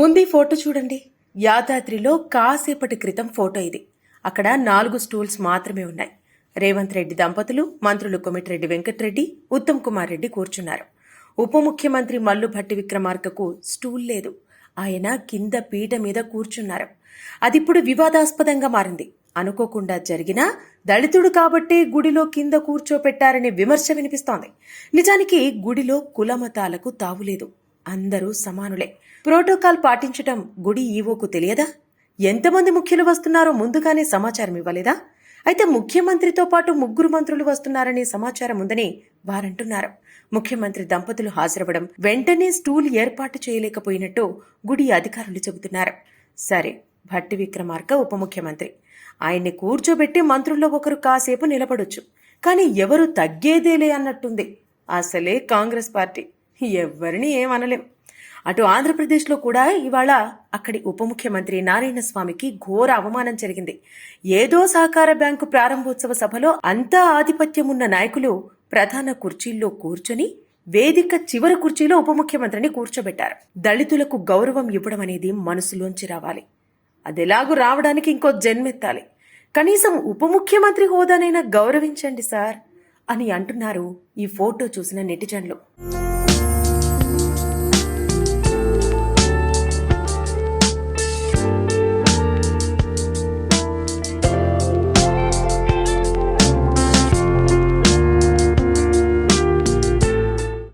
ముందు ఈ ఫోటో చూడండి. యాదాద్రిలో కాసేపటి క్రితం ఫోటో ఇది. అక్కడ 4 స్టూల్స్ మాత్రమే ఉన్నాయి. రేవంత్ రెడ్డి దంపతులు, మంత్రులు కోమటిరెడ్డి వెంకటరెడ్డి, ఉత్తమ్ కుమార్ రెడ్డి కూర్చున్నారు. ఉప ముఖ్యమంత్రి మల్లు భట్టి విక్రమార్కకు స్టూల్ లేదు. ఆయన కింద పీట మీద కూర్చున్నారు. అదిప్పుడు వివాదాస్పదంగా మారింది. అనుకోకుండా జరిగినా దళితుడు కాబట్టే గుడిలో కింద కూర్చోపెట్టారనే విమర్శ వినిపిస్తోంది. నిజానికి గుడిలో కులమతాలకు తావులేదు. అందరూ సమానులే. ప్రోటోకాల్ పాటించటం గుడి ఈవోకు తెలియదా? ఎంతమంది ముఖ్యులు వస్తున్నారో ముందుగానే సమాచారం ఇవ్వలేదా? అయితే ముఖ్యమంత్రితో పాటు 3 మంత్రులు వస్తున్నారనే సమాచారం ఉందని వారంటున్నారు. ముఖ్యమంత్రి దంపతులు హాజరవ్వడం, వెంటనే స్టూల్ ఏర్పాటు చేయలేకపోయినట్టు గుడి అధికారులు చెబుతున్నారు. సరే, భట్టి విక్రమార్క ఉప ముఖ్యమంత్రి. ఆయన్ని కూర్చోబెట్టి మంత్రుల్లో ఒకరు కాసేపు నిలబడొచ్చు. కానీ ఎవరు తగ్గేదేలే అన్నట్టుంది. అసలే కాంగ్రెస్ పార్టీ. ఎవ్వరిని ఏమనలేం. అటు ఆంధ్రప్రదేశ్లో కూడా ఇవాళ అక్కడి ఉప ముఖ్యమంత్రి నారాయణస్వామికి ఘోర అవమానం జరిగింది. ఏదో సహకార బ్యాంకు ప్రారంభోత్సవ సభలో అంతా ఆధిపత్యమున్న నాయకులు ప్రధాన కుర్చీల్లో కూర్చొని వేదిక చివరి కుర్చీలో ఉప ముఖ్యమంత్రిని కూర్చోబెట్టారు. దళితులకు గౌరవం ఇవ్వడం అనేది మనసులోంచి రావాలి. అదెలాగూ రావడానికి ఇంకో జన్మెత్తాలి. కనీసం ఉప ముఖ్యమంత్రి హోదానైనా గౌరవించండి సార్ అని అంటున్నారు ఈ ఫోటో చూసిన నెటిజన్లు.